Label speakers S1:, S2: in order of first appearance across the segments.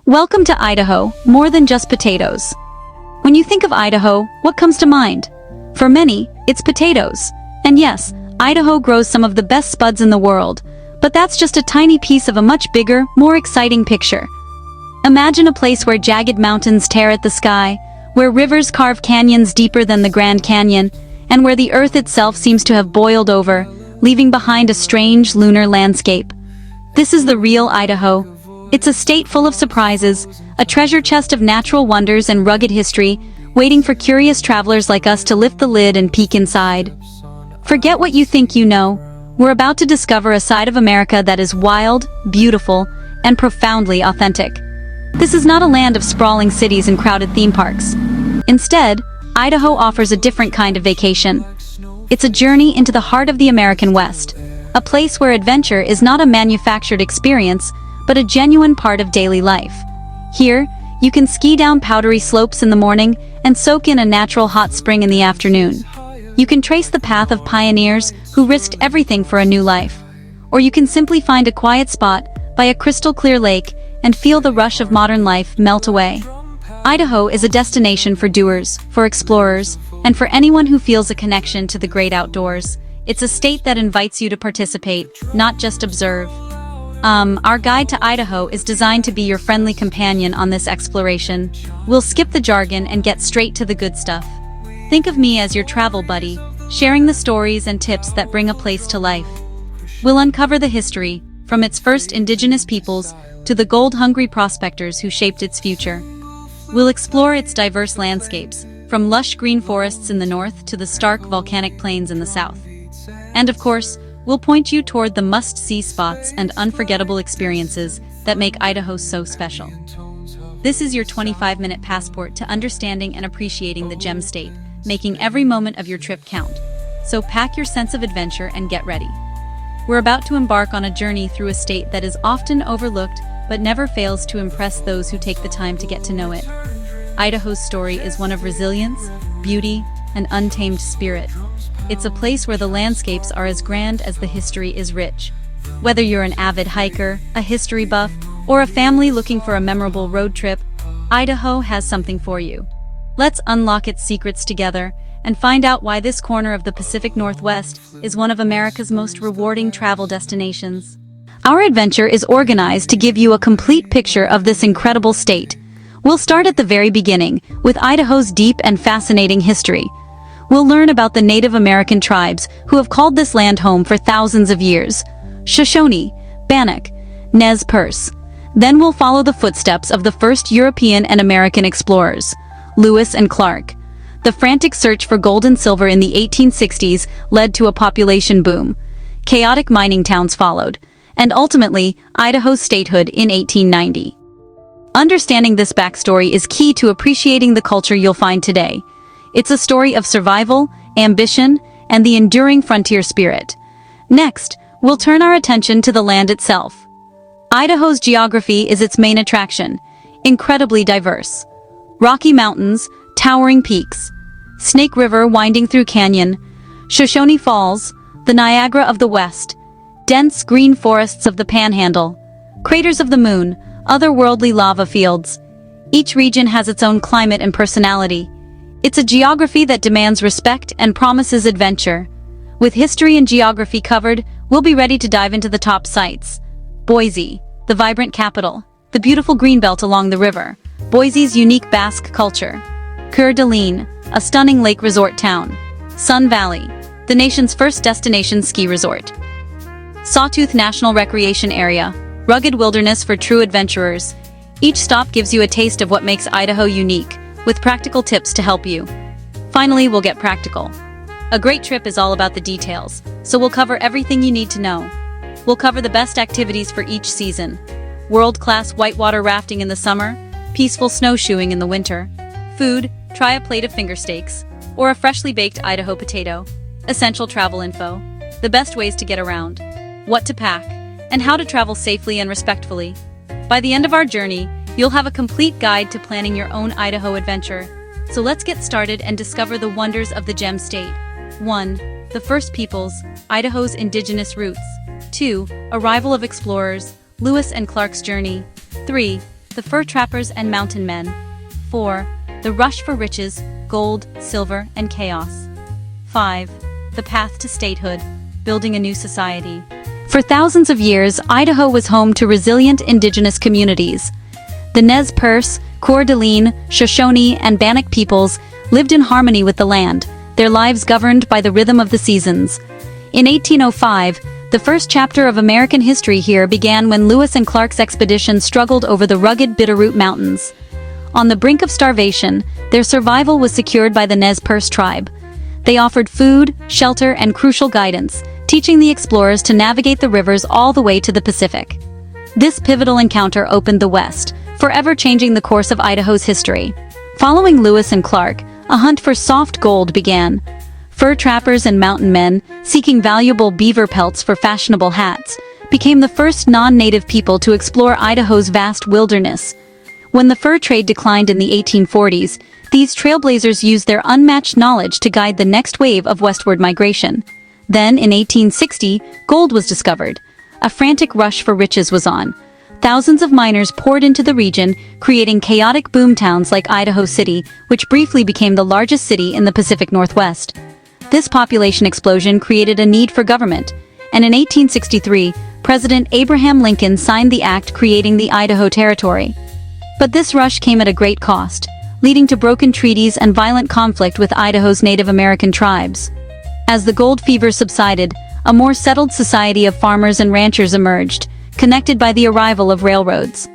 S1: Welcome to Idaho, more than just potatoes. When you think of Idaho, what comes to mind? For many, it's potatoes. And yes, Idaho grows some of the best spuds in the world, but that's just a tiny piece of a much bigger, more exciting picture. Imagine a place where jagged mountains tear at the sky, where rivers carve canyons deeper than the Grand Canyon, and where the earth itself seems to have boiled over, leaving behind a strange lunar landscape. This is the real Idaho. It's a state full of surprises, a treasure chest of natural wonders and rugged history, waiting for curious travelers like us to lift the lid and peek inside. Forget what you think you know. We're about to discover a side of America that is wild, beautiful, and profoundly authentic. This is not a land of sprawling cities and crowded theme parks. Instead, Idaho offers a different kind of vacation. It's a journey into the heart of the American West, a place where adventure is not a manufactured experience, but a genuine part of daily life. Here, you can ski down powdery slopes in the morning and soak in a natural hot spring in the afternoon. You can trace the path of pioneers who risked everything for a new life. Or you can simply find a quiet spot by a crystal-clear lake and feel the rush of modern life melt away. Idaho is a destination for doers, for explorers, and for anyone who feels a connection to the great outdoors. It's a state that invites you to participate, not just observe. Our guide to Idaho is designed to be your friendly companion on this exploration. We'll skip the jargon and get straight to the good stuff. Think of me as your travel buddy, sharing the stories and tips that bring a place to life. We'll uncover the history, from its first indigenous peoples to the gold-hungry prospectors who shaped its future. We'll explore its diverse landscapes, from lush green forests in the north to the stark volcanic plains in the south. And of course, we'll point you toward the must-see spots and unforgettable experiences that make Idaho so special. This is your 25-minute passport to understanding and appreciating the gem state, making every moment of your trip count. So pack your sense of adventure and get ready. We're about to embark on a journey through a state that is often overlooked but never fails to impress those who take the time to get to know it. Idaho's story is one of resilience, beauty, and untamed spirit. It's a place where the landscapes are as grand as the history is rich. Whether you're an avid hiker, a history buff, or a family looking for a memorable road trip, Idaho has something for you. Let's unlock its secrets together and find out why this corner of the Pacific Northwest is one of America's most rewarding travel destinations. Our adventure is organized to give you a complete picture of this incredible state. We'll start at the very beginning, with Idaho's deep and fascinating history. We'll learn about the Native American tribes who have called this land home for thousands of years. Shoshone, Bannock, Nez Perce. Then we'll follow the footsteps of the first European and American explorers, Lewis and Clark. The frantic search for gold and silver in the 1860s led to a population boom. Chaotic mining towns followed, and ultimately, Idaho's statehood in 1890. Understanding this backstory is key to appreciating the culture you'll find today. It's a story of survival, ambition, and the enduring frontier spirit. Next, we'll turn our attention to the land itself. Idaho's geography is its main attraction, incredibly diverse. Rocky Mountains, towering peaks, Snake River winding through canyon, Shoshone Falls, the Niagara of the West, dense green forests of the Panhandle, craters of the Moon, otherworldly lava fields. Each region has its own climate and personality. It's a geography that demands respect and promises adventure. With history and geography covered, we'll be ready to dive into the top sites. Boise, the vibrant capital, the beautiful greenbelt along the river, Boise's unique Basque culture. Coeur d'Alene, a stunning lake resort town. Sun Valley, the nation's first destination ski resort. Sawtooth National Recreation Area, rugged wilderness for true adventurers. Each stop gives you a taste of what makes Idaho unique, with practical tips to help you. Finally, we'll get practical. A great trip is all about the details, so we'll cover everything you need to know. We'll cover the best activities for each season. World-class whitewater rafting in the summer, peaceful snowshoeing in the winter. Food, try a plate of finger steaks, or a freshly baked Idaho potato. Essential travel info, the best ways to get around, what to pack, and how to travel safely and respectfully. By the end of our journey, you'll have a complete guide to planning your own Idaho adventure. So let's get started and discover the wonders of the Gem State. 1. The First Peoples, Idaho's indigenous roots. 2. Arrival of explorers, Lewis and Clark's journey. 3. The fur trappers and mountain men. 4. The rush for riches, gold, silver, and chaos. 5. The path to statehood, building a new society. For thousands of years, Idaho was home to resilient indigenous communities. The Nez Perce, Coeur d'Alene, Shoshone, and Bannock peoples lived in harmony with the land, their lives governed by the rhythm of the seasons. In 1805, the first chapter of American history here began when Lewis and Clark's expedition struggled over the rugged Bitterroot Mountains. On the brink of starvation, their survival was secured by the Nez Perce tribe. They offered food, shelter, and crucial guidance, teaching the explorers to navigate the rivers all the way to the Pacific. This pivotal encounter opened the West, forever changing the course of Idaho's history. Following Lewis and Clark, a hunt for soft gold began. Fur trappers and mountain men, seeking valuable beaver pelts for fashionable hats, became the first non-native people to explore Idaho's vast wilderness. When the fur trade declined in the 1840s, these trailblazers used their unmatched knowledge to guide the next wave of westward migration. Then, in 1860, gold was discovered. A frantic rush for riches was on. Thousands of miners poured into the region, creating chaotic boomtowns like Idaho City, which briefly became the largest city in the Pacific Northwest. This population explosion created a need for government, and in 1863, President Abraham Lincoln signed the act creating the Idaho Territory. But this rush came at a great cost, leading to broken treaties and violent conflict with Idaho's Native American tribes. As the gold fever subsided, a more settled society of farmers and ranchers emerged, connected by the arrival of railroads.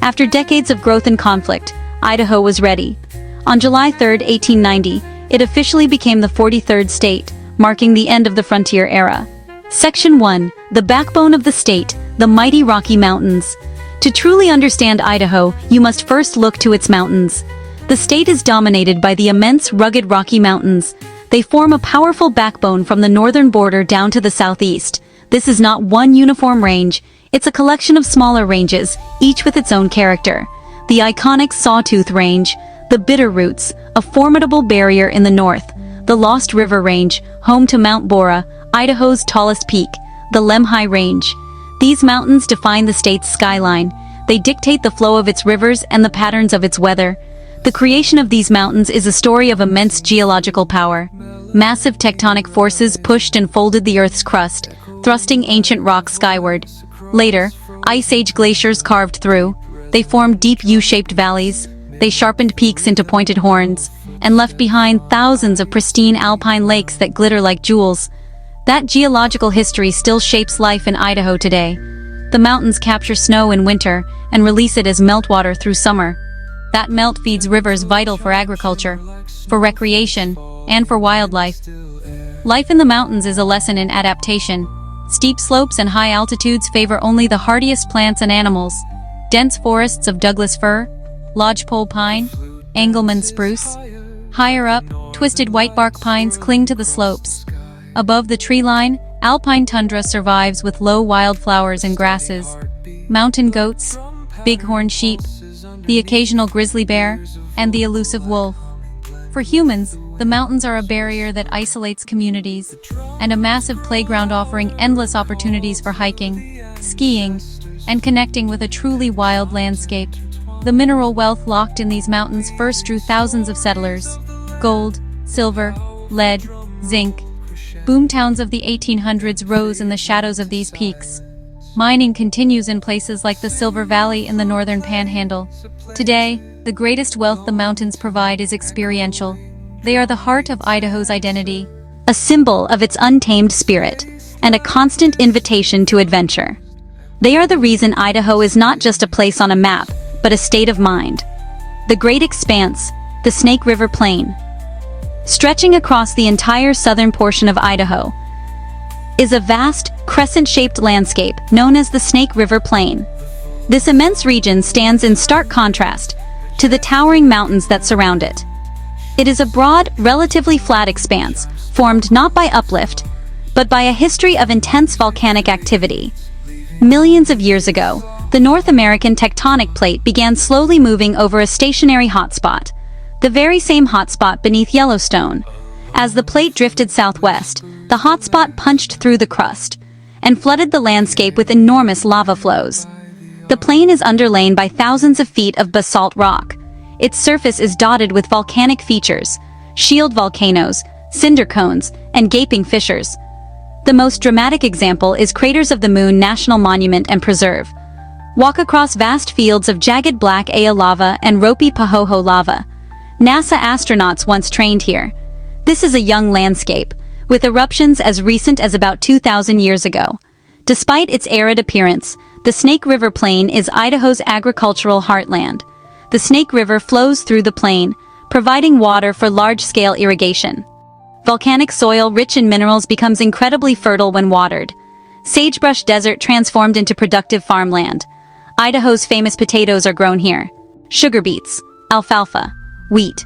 S1: After decades of growth and conflict, Idaho was ready. On July 3, 1890, it officially became the 43rd state, marking the end of the frontier era. Section 1. The backbone of the state, the mighty Rocky Mountains. To truly understand Idaho, you must first look to its mountains. The state is dominated by the immense rugged Rocky Mountains. They form a powerful backbone from the northern border down to the southeast. This is not one uniform range, it's a collection of smaller ranges, each with its own character. The iconic Sawtooth Range, the Bitterroots, a formidable barrier in the north, the Lost River Range, home to Mount Bora, Idaho's tallest peak, the Lemhi Range. These mountains define the state's skyline. They dictate the flow of its rivers and the patterns of its weather. The creation of these mountains is a story of immense geological power. Massive tectonic forces pushed and folded the Earth's crust, thrusting ancient rocks skyward. Later, Ice Age glaciers carved through. They formed deep U-shaped valleys. They sharpened peaks into pointed horns, and left behind thousands of pristine alpine lakes that glitter like jewels. That geological history still shapes life in Idaho today. The mountains capture snow in winter and release it as meltwater through summer. That melt feeds rivers vital for agriculture, for recreation, and for wildlife. Life in the mountains is a lesson in adaptation. Steep slopes and high altitudes favor only the hardiest plants and animals. Dense forests of Douglas fir, lodgepole pine, Engelmann spruce. Higher up, twisted whitebark pines cling to the slopes. Above the tree line, alpine tundra survives with low wildflowers and grasses. Mountain goats, bighorn sheep, the occasional grizzly bear, and the elusive wolf. For humans, the mountains are a barrier that isolates communities, and a massive playground offering endless opportunities for hiking, skiing, and connecting with a truly wild landscape. The mineral wealth locked in these mountains first drew thousands of settlers. Gold, silver, lead, zinc. Boomtowns of the 1800s rose in the shadows of these peaks. Mining continues in places like the Silver Valley in the northern Panhandle. Today, the greatest wealth the mountains provide is experiential. They are the heart of Idaho's identity, a symbol of its untamed spirit, and a constant invitation to adventure. They are the reason Idaho is not just a place on a map, but a state of mind. The Great Expanse, the Snake River Plain, stretching across the entire southern portion of Idaho, is a vast, crescent-shaped landscape known as the Snake River Plain. This immense region stands in stark contrast to the towering mountains that surround it. It is a broad, relatively flat expanse, formed not by uplift, but by a history of intense volcanic activity. Millions of years ago, the North American tectonic plate began slowly moving over a stationary hotspot, the very same hotspot beneath Yellowstone. As the plate drifted southwest, the hotspot punched through the crust and flooded the landscape with enormous lava flows. The plain is underlain by thousands of feet of basalt rock. Its surface is dotted with volcanic features, shield volcanoes, cinder cones, and gaping fissures. The most dramatic example is Craters of the Moon National Monument and Preserve. Walk across vast fields of jagged black Aya lava and ropey Pahoho lava. NASA astronauts once trained here. This is a young landscape, with eruptions as recent as about 2,000 years ago. Despite its arid appearance, the Snake River Plain is Idaho's agricultural heartland. The Snake River flows through the plain, providing water for large-scale irrigation. Volcanic soil rich in minerals becomes incredibly fertile when watered. Sagebrush desert transformed into productive farmland. Idaho's famous potatoes are grown here. Sugar beets, alfalfa, wheat.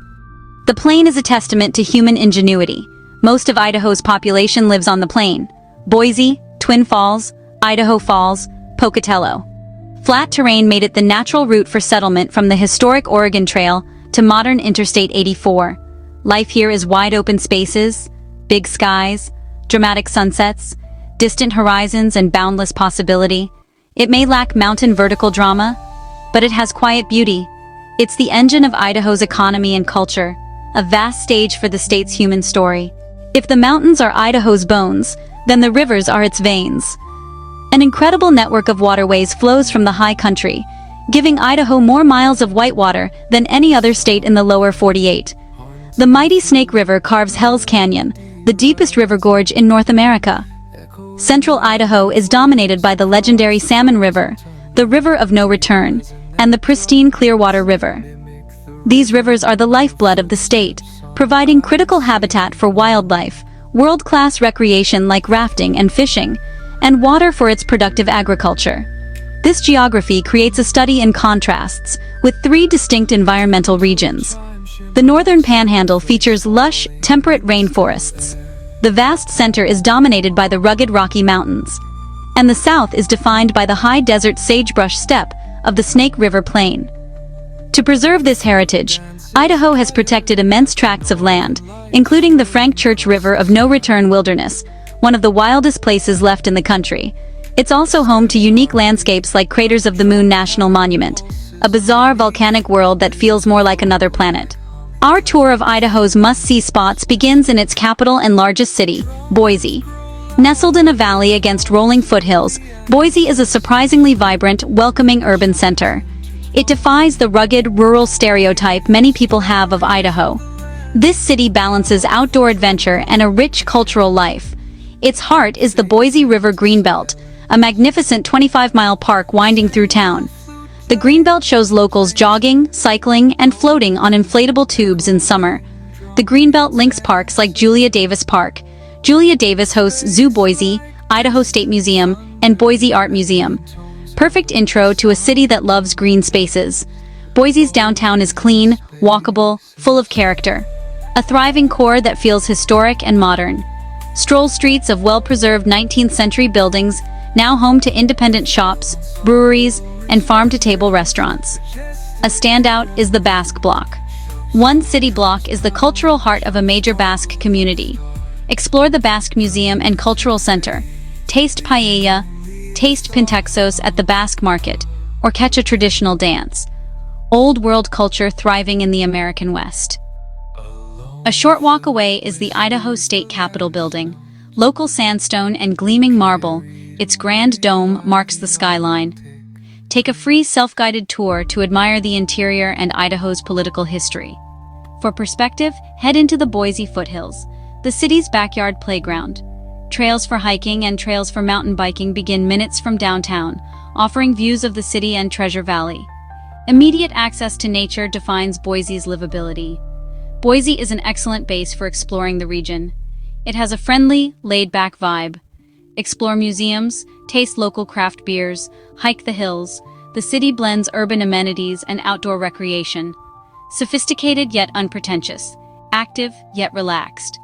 S1: The plain is a testament to human ingenuity. Most of Idaho's population lives on the plain. Boise, Twin Falls, Idaho Falls, Pocatello. Flat terrain made it the natural route for settlement from the historic Oregon Trail to modern Interstate 84. Life here is wide open spaces, big skies, dramatic sunsets, distant horizons, and boundless possibility. It may lack mountain vertical drama, but it has quiet beauty. It's the engine of Idaho's economy and culture, a vast stage for the state's human story. If the mountains are Idaho's bones, then the rivers are its veins. An incredible network of waterways flows from the high country, giving Idaho more miles of whitewater than any other state in the lower 48. The mighty Snake River carves Hell's Canyon, the deepest river gorge in North America. Central Idaho is dominated by the legendary Salmon River, the River of No Return, and the pristine Clearwater River. These rivers are the lifeblood of the state, providing critical habitat for wildlife, world-class recreation like rafting and fishing, and water for its productive agriculture. This geography creates a study in contrasts, with three distinct environmental regions. The northern panhandle features lush, temperate rainforests. The vast center is dominated by the rugged Rocky Mountains, and the south is defined by the high desert sagebrush steppe of the Snake River Plain. To preserve this heritage, Idaho has protected immense tracts of land, including the Frank Church River of No Return Wilderness, one of the wildest places left in the country. It's also home to unique landscapes like Craters of the Moon National Monument, a bizarre volcanic world that feels more like another planet. Our tour of Idaho's must-see spots begins in its capital and largest city, Boise. Nestled in a valley against rolling foothills, Boise is a surprisingly vibrant, welcoming urban center. It defies the rugged, rural stereotype many people have of Idaho. This city balances outdoor adventure and a rich cultural life. Its heart is the Boise River Greenbelt, a magnificent 25-mile park winding through town. The Greenbelt shows locals jogging, cycling, and floating on inflatable tubes in summer. The Greenbelt links parks like Julia Davis Park. Julia Davis hosts Zoo Boise, Idaho State Museum, and Boise Art Museum. Perfect intro to a city that loves green spaces. Boise's downtown is clean, walkable, full of character. A thriving core that feels historic and modern. Stroll streets of well-preserved 19th century buildings, now home to independent shops, breweries, and farm-to-table restaurants. A standout is the Basque Block. One city block is the cultural heart of a major Basque community. Explore the Basque Museum and Cultural Center, taste paella, taste pintexos at the Basque Market, or catch a traditional dance. Old world culture thriving in the American West. A short walk away is the Idaho State Capitol building. Local sandstone and gleaming marble, its grand dome marks the skyline. Take a free self-guided tour to admire the interior and Idaho's political history. For perspective, head into the Boise foothills, the city's backyard playground. Trails for hiking and trails for mountain biking begin minutes from downtown, offering views of the city and Treasure Valley. Immediate access to nature defines Boise's livability. Boise is an excellent base for exploring the region. It has a friendly, laid-back vibe. Explore museums, taste local craft beers, hike the hills. The city blends urban amenities and outdoor recreation. Sophisticated yet unpretentious, active yet relaxed.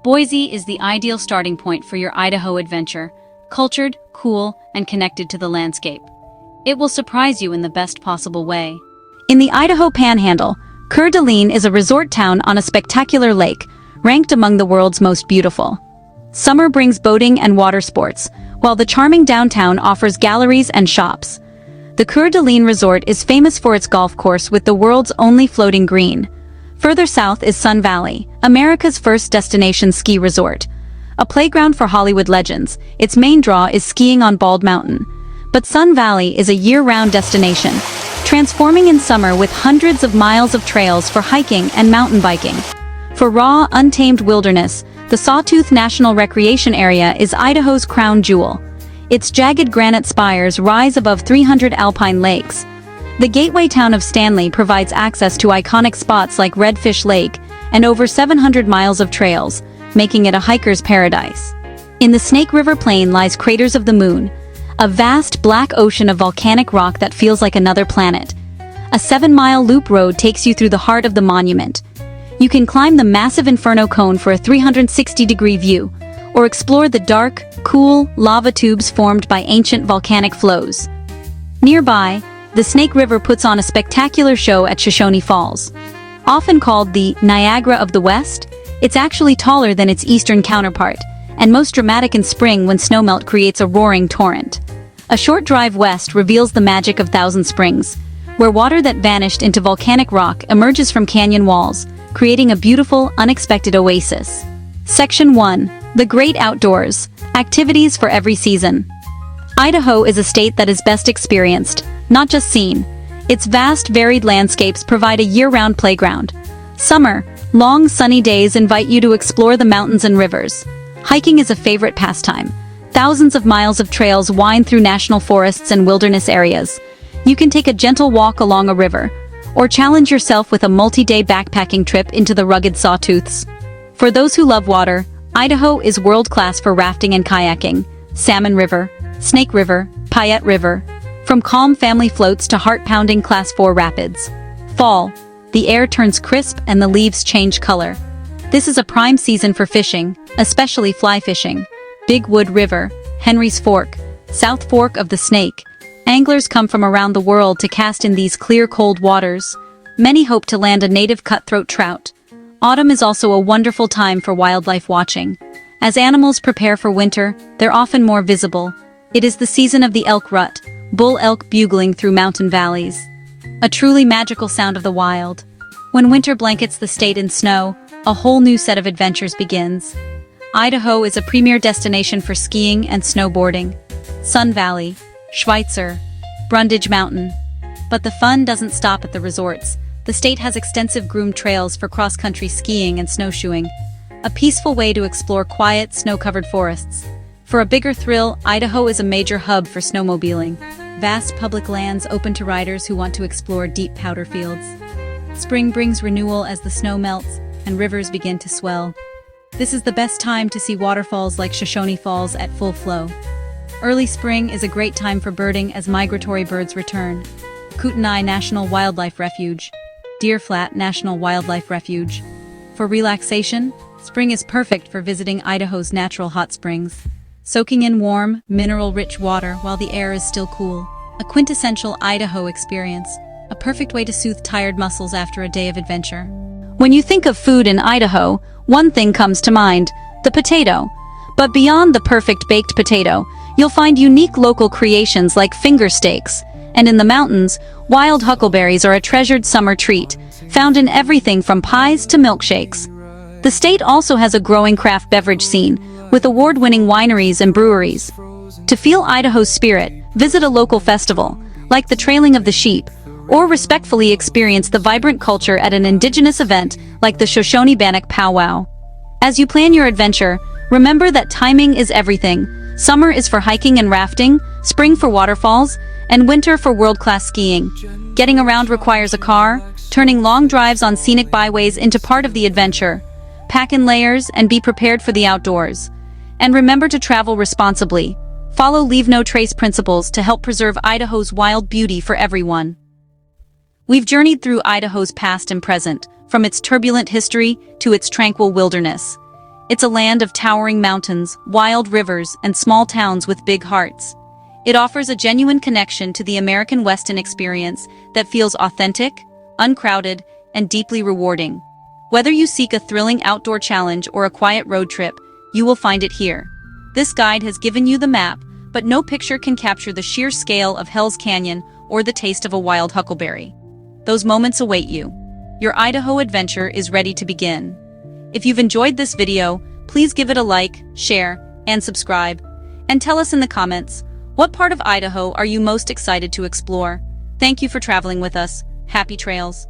S1: Boise is the ideal starting point for your Idaho adventure, cultured, cool, and connected to the landscape. It will surprise you in the best possible way. In the Idaho Panhandle, Coeur d'Alene is a resort town on a spectacular lake, ranked among the world's most beautiful. Summer brings boating and water sports, while the charming downtown offers galleries and shops. The Coeur d'Alene Resort is famous for its golf course with the world's only floating green. Further south is Sun Valley, America's first destination ski resort. A playground for Hollywood legends, its main draw is skiing on Bald Mountain. But Sun Valley is a year-round destination, transforming in summer with hundreds of miles of trails for hiking and mountain biking. For raw, untamed wilderness, the Sawtooth National Recreation Area is Idaho's crown jewel. Its jagged granite spires rise above 300 alpine lakes. The gateway town of Stanley provides access to iconic spots like Redfish Lake and over 700 miles of trails, making it a hiker's paradise. In the Snake River Plain lies Craters of the Moon, a vast black ocean of volcanic rock that feels like another planet. A 7-mile loop road takes you through the heart of the monument. You can climb the massive Inferno Cone for a 360-degree view, or explore the dark, cool lava tubes formed by ancient volcanic flows. Nearby, the Snake River puts on a spectacular show at Shoshone Falls. Often called the Niagara of the West, it's actually taller than its eastern counterpart, and most dramatic in spring when snowmelt creates a roaring torrent. A short drive west reveals the magic of Thousand Springs, where water that vanished into volcanic rock emerges from canyon walls, creating a beautiful, unexpected oasis. Section 1. The Great Outdoors. Activities for every season. Idaho is a state that is best experienced, not just seen. Its vast, varied landscapes provide a year-round playground. Summer, long, sunny days invite you to explore the mountains and rivers. Hiking is a favorite pastime. Thousands of miles of trails wind through national forests and wilderness areas. You can take a gentle walk along a river, or challenge yourself with a multi-day backpacking trip into the rugged Sawtooths. For those who love water, Idaho is world-class for rafting and kayaking. Salmon River, Snake River, Payette River. From calm family floats to heart-pounding Class 4 rapids. Fall. The air turns crisp and the leaves change color. This is a prime season for fishing, especially fly fishing. Big Wood River, Henry's Fork, South Fork of the Snake. Anglers come from around the world to cast in these clear, cold waters. Many hope to land a native cutthroat trout. Autumn is also a wonderful time for wildlife watching. As animals prepare for winter, they're often more visible. It is the season of the elk rut, bull elk bugling through mountain valleys. A truly magical sound of the wild. When winter blankets the state in snow, a whole new set of adventures begins. Idaho is a premier destination for skiing and snowboarding. Sun Valley, Schweitzer, Brundage Mountain. But the fun doesn't stop at the resorts. The state has extensive groomed trails for cross-country skiing and snowshoeing, a peaceful way to explore quiet, snow-covered forests. For a bigger thrill, Idaho is a major hub for snowmobiling. Vast public lands open to riders who want to explore deep powder fields. Spring brings renewal as the snow melts and rivers begin to swell. This is the best time to see waterfalls like Shoshone Falls at full flow. Early spring is a great time for birding as migratory birds return. Kootenai National Wildlife Refuge, Deer Flat National Wildlife Refuge. For relaxation, spring is perfect for visiting Idaho's natural hot springs, soaking in warm, mineral-rich water while the air is still cool. A quintessential Idaho experience, a perfect way to soothe tired muscles after a day of adventure. When you think of food in Idaho, one thing comes to mind: the potato. But beyond the perfect baked potato, you'll find unique local creations like finger steaks. And in the mountains, wild huckleberries are a treasured summer treat, found in everything from pies to milkshakes. The state also has a growing craft beverage scene, with award-winning wineries and breweries. To feel Idaho's spirit, visit a local festival, like the Trailing of the Sheep, or respectfully experience the vibrant culture at an indigenous event like the Shoshone Bannock Powwow. As you plan your adventure, remember that timing is everything. Summer is for hiking and rafting, spring for waterfalls, and winter for world-class skiing. Getting around requires a car, turning long drives on scenic byways into part of the adventure. Pack in layers and be prepared for the outdoors. And remember to travel responsibly. Follow Leave No Trace principles to help preserve Idaho's wild beauty for everyone. We've journeyed through Idaho's past and present, from its turbulent history to its tranquil wilderness. It's a land of towering mountains, wild rivers, and small towns with big hearts. It offers a genuine connection to the American Western experience that feels authentic, uncrowded, and deeply rewarding. Whether you seek a thrilling outdoor challenge or a quiet road trip, you will find it here. This guide has given you the map, but no picture can capture the sheer scale of Hell's Canyon or the taste of a wild huckleberry. Those moments await you. Your Idaho adventure is ready to begin. If you've enjoyed this video, please give it a like, share, and subscribe. And tell us in the comments, what part of Idaho are you most excited to explore? Thank you for traveling with us. Happy trails.